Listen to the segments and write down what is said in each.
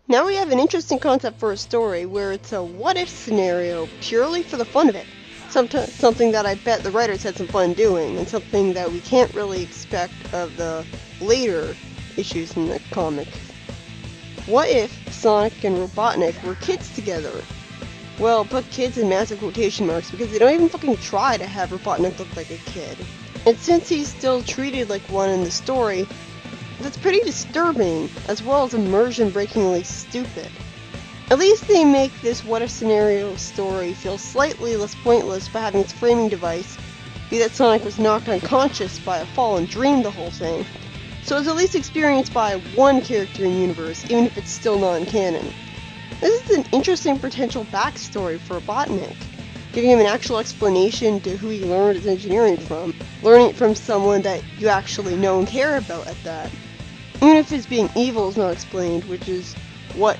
Now we have an interesting concept for a story where it's a what-if scenario purely for the fun of it. Something that I bet the writers had some fun doing, and something that we can't really expect of the later issues in the comic. What if Sonic and Robotnik were kids together? Well, put kids in massive quotation marks because they don't even fucking try to have Robotnik look like a kid. And since he's still treated like one in the story, that's pretty disturbing, as well as immersion-breakingly stupid. At least they make this what-if scenario story feel slightly less pointless by having its framing device be that Sonic was knocked unconscious by a fall and dreamed the whole thing, so it's at least experienced by one character in the universe, even if it's still non-canon. This is an interesting potential backstory for Robotnik, giving him an actual explanation to who he learned his engineering from, learning it from someone that you actually know and care about at that. Even if his being evil is not explained, which is what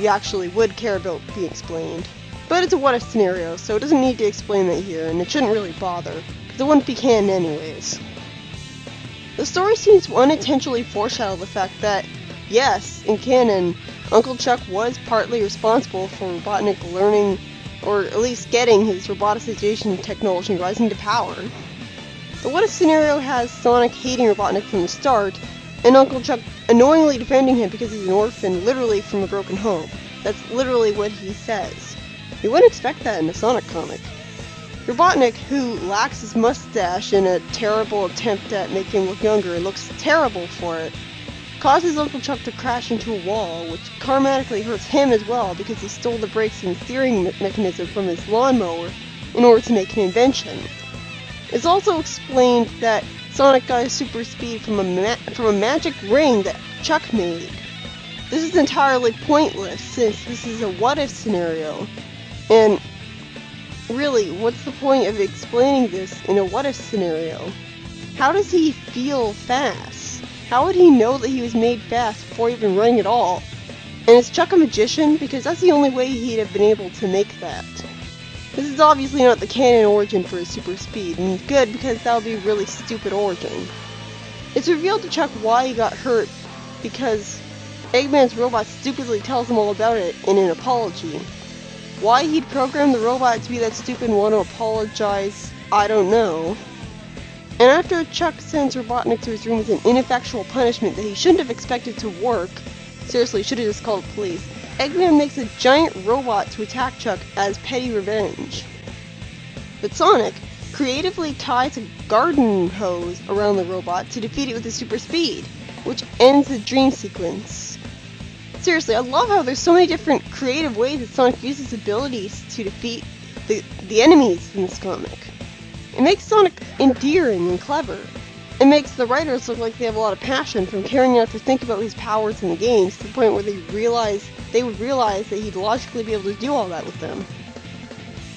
you actually would care about being explained. But it's a what-if scenario, so it doesn't need to explain that here, and it shouldn't really bother, because it wouldn't be canon anyways. The story seems to unintentionally foreshadow the fact that, yes, in canon, Uncle Chuck was partly responsible for Robotnik learning, or at least getting his roboticization technology rising to power. The what-if scenario has Sonic hating Robotnik from the start, and Uncle Chuck annoyingly defending him because he's an orphan, literally from a broken home. That's literally what he says. You wouldn't expect that in a Sonic comic. Robotnik, who lacks his mustache in a terrible attempt at making him look younger and looks terrible for it, causes Uncle Chuck to crash into a wall, which karmatically hurts him as well because he stole the brakes and steering mechanism from his lawnmower in order to make an invention. It's also explained that Sonic got his super speed from a magic ring that Chuck made. This is entirely pointless since this is a what-if scenario, and really, what's the point of explaining this in a what-if scenario? How does he feel fast? How would he know that he was made fast before even running at all? And is Chuck a magician? Because that's the only way he'd have been able to make that. This is obviously not the canon origin for his super speed, and good because that would be a really stupid origin. It's revealed to Chuck why he got hurt because Eggman's robot stupidly tells him all about it in an apology. Why he'd programmed the robot to be that stupid and want to apologize, I don't know. And after Chuck sends Robotnik to his room with an ineffectual punishment that he shouldn't have expected to work, seriously, should have just called the police, Eggman makes a giant robot to attack Chuck as petty revenge. But Sonic creatively ties a garden hose around the robot to defeat it with his super speed, which ends the dream sequence. Seriously, I love how there's so many different creative ways that Sonic uses abilities to defeat the enemies in this comic. It makes Sonic endearing and clever. It makes the writers look like they have a lot of passion from caring enough to think about his powers in the games to the point where they would realize that he'd logically be able to do all that with them.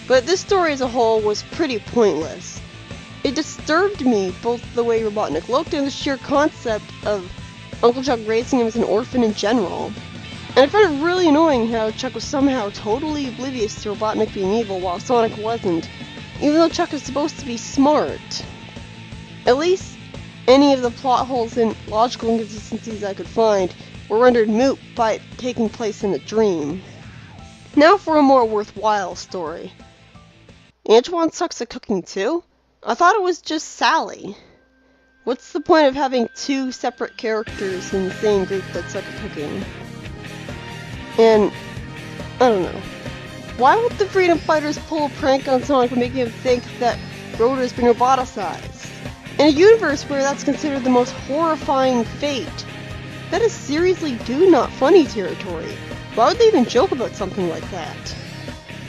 But this story as a whole was pretty pointless. It disturbed me, both the way Robotnik looked and the sheer concept of Uncle Chuck raising him as an orphan in general. And I found it really annoying how Chuck was somehow totally oblivious to Robotnik being evil while Sonic wasn't, even though Chuck is supposed to be smart. At least any of the plot holes and logical inconsistencies I could find were rendered moot by it taking place in a dream. Now for a more worthwhile story. Antoine sucks at cooking too? I thought it was just Sally. What's the point of having two separate characters in the same group that suck at cooking? And, I don't know. Why would the Freedom Fighters pull a prank on Sonic and make him think that Rotor's been roboticized? In a universe where that's considered the most horrifying fate, that is seriously not funny territory. Why would they even joke about something like that?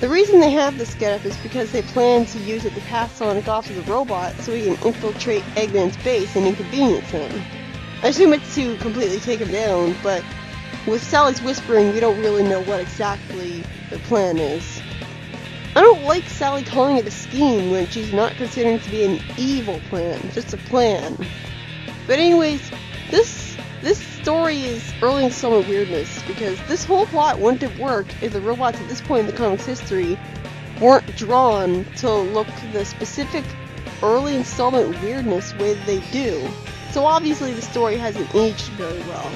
The reason they have this getup is because they plan to use it to pass Sonic off to the robot so he can infiltrate Eggman's base and inconvenience him. I assume it's to completely take him down, but with Sally's whispering, we don't really know what exactly their plan is. I don't like Sally calling it a scheme when she's not considering it to be an evil plan, just a plan. But anyways, this story is early installment weirdness, because this whole plot wouldn't have worked if the robots at this point in the comic's history weren't drawn to look the specific early installment weirdness way that they do. So obviously the story hasn't aged very well.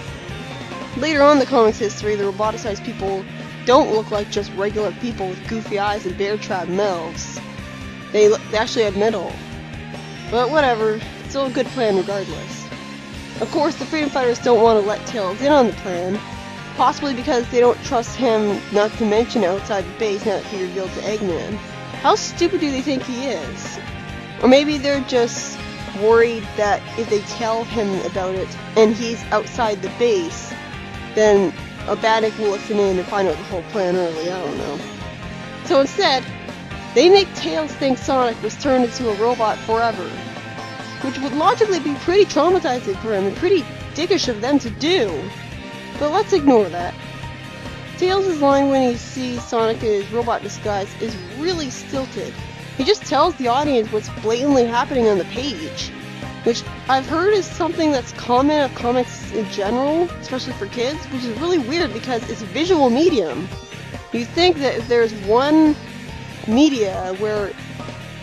Later on in the comics history, the roboticized people don't look like just regular people with goofy eyes and bear trap mouths. They actually have metal. But whatever, it's still a good plan regardless. Of course, the freedom fighters don't want to let Tails in on the plan, possibly because they don't trust him, not to mention outside the base now that he revealed to Eggman. How stupid do they think he is? Or maybe they're just worried that if they tell him about it and he's outside the base, then a Baddick will listen in and find out the whole plan early, I don't know. So instead, they make Tails think Sonic was turned into a robot forever, which would logically be pretty traumatizing for him and pretty dickish of them to do. But let's ignore that. Tails' line when he sees Sonic in his robot disguise is really stilted. He just tells the audience what's blatantly happening on the page, which I've heard is something that's common of comics in general, especially for kids, which is really weird because it's a visual medium. You'd think that if there's one media where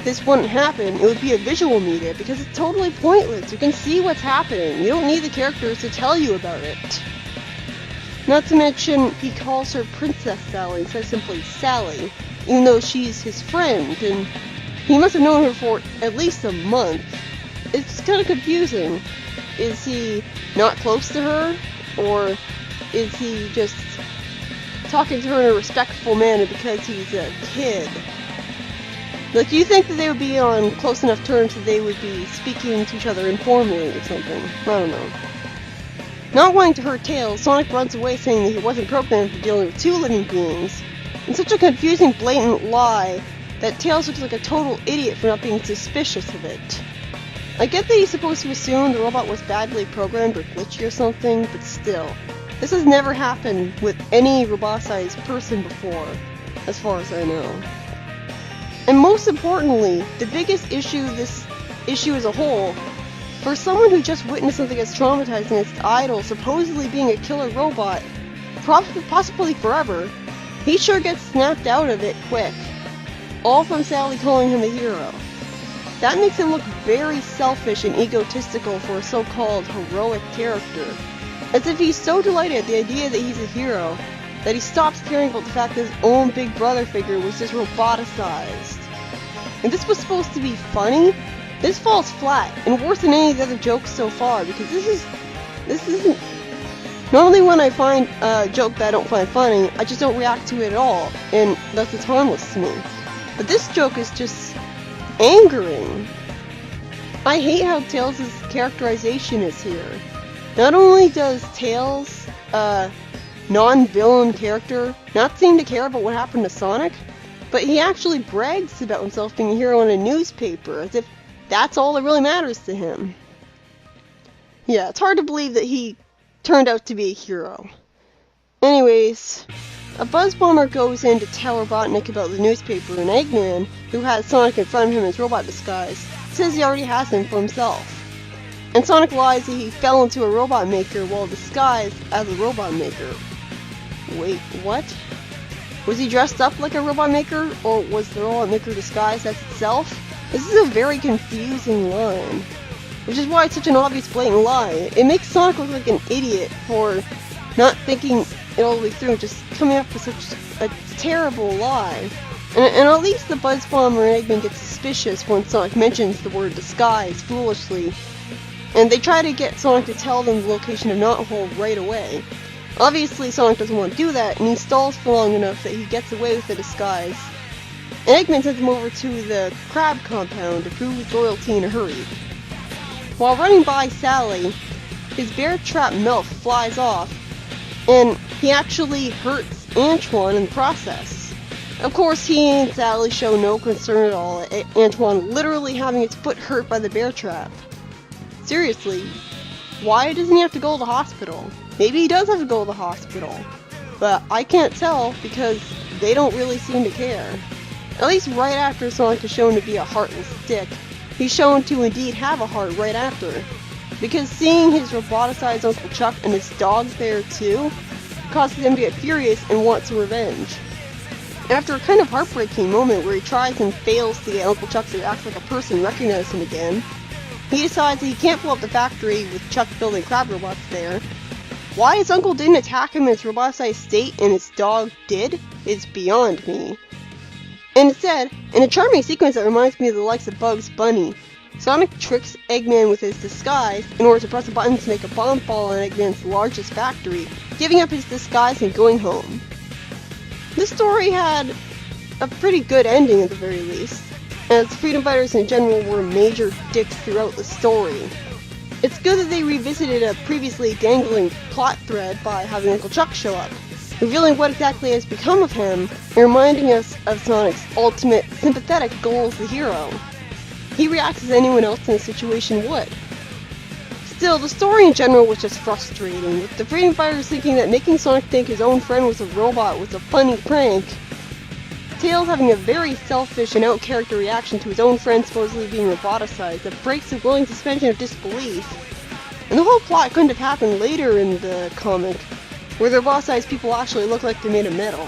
this wouldn't happen, it would be a visual media, because it's totally pointless. You can see what's happening. You don't need the characters to tell you about it. Not to mention, he calls her Princess Sally instead of simply Sally, even though she's his friend, and he must have known her for at least a month. It's kind of confusing. Is he not close to her, or is he just talking to her in a respectful manner because he's a kid? Like, you think that they would be on close enough terms that they would be speaking to each other informally or something? I don't know. Not wanting to hurt Tails, Sonic runs away saying that he wasn't programmed for dealing with two living beings. In such a confusing, blatant lie that Tails looks like a total idiot for not being suspicious of it. I get that he's supposed to assume the robot was badly programmed or glitchy or something, but still. This has never happened with any roboticized person before, as far as I know. And most importantly, the biggest issue of this issue as a whole, for someone who just witnessed something as traumatizing as Idol supposedly being a killer robot, possibly forever, he sure gets snapped out of it quick. All from Sally calling him a hero. That makes him look very selfish and egotistical for a so-called heroic character. As if he's so delighted at the idea that he's a hero, that he stops caring about the fact that his own big brother figure was just roboticized. And this was supposed to be funny? This falls flat, and worse than any of the other jokes so far, because this isn't... Normally when I find a joke that I don't find funny, I just don't react to it at all, and thus it's harmless to me. But this joke is just angering. I hate how Tails' characterization is here. Not only does Tails, non-villain character, not seem to care about what happened to Sonic, but he actually brags about himself being a hero in a newspaper, as if that's all that really matters to him. Yeah, it's hard to believe that he turned out to be a hero. Anyways, a buzz bomber goes in to tell Robotnik about the newspaper, and Eggman, who has Sonic in front of him in his robot disguise, says he already has him for himself. And Sonic lies that he fell into a robot maker while disguised as a robot maker. Wait, what? Was he dressed up like a robot maker, or was the robot maker disguised as itself? This is a very confusing line, which is why it's such an obvious blatant lie. It makes Sonic look like an idiot for not thinking it all the way through, just coming up with such a terrible lie. And at least the Buzz Bomber and Eggman get suspicious when Sonic mentions the word disguise foolishly, and they try to get Sonic to tell them the location of Knothole right away. Obviously, Sonic doesn't want to do that, and he stalls for long enough that he gets away with the disguise. And Eggman sends him over to the Crab compound to prove his loyalty in a hurry. While running by Sally, his bear trap milk flies off, and he actually hurts Antoine in the process. Of course, he and Sally show no concern at all at Antoine literally having his foot hurt by the bear trap. Seriously, why doesn't he have to go to the hospital? Maybe he does have to go to the hospital, but I can't tell because they don't really seem to care. At least right after Sonic is shown to be a heartless dick, he's shown to indeed have a heart right after. Because seeing his roboticized Uncle Chuck and his dogs there too, causes him to get furious and want some revenge. After a kind of heartbreaking moment where he tries and fails to get Uncle Chuck to act like a person and recognize him again, he decides that he can't blow up the factory with Chuck building crab robots there, Why his uncle didn't attack him in his roboticized state and his dog did is beyond me. And instead, in a charming sequence that reminds me of the likes of Bugs Bunny, Sonic tricks Eggman with his disguise in order to press a button to make a bomb fall on Eggman's largest factory, giving up his disguise and going home. This story had a pretty good ending at the very least, as freedom fighters in general were major dicks throughout the story. It's good that they revisited a previously dangling plot thread by having Uncle Chuck show up, revealing what exactly has become of him, and reminding us of Sonic's ultimate sympathetic goal as the hero. He reacts as anyone else in a situation would. Still, the story in general was just frustrating, with the freedom fighters thinking that making Sonic think his own friend was a robot was a funny prank, Tails having a very selfish and out-character reaction to his own friend supposedly being roboticized that breaks the willing suspension of disbelief, and the whole plot couldn't have happened later in the comic, where the roboticized people actually look like they're made of metal.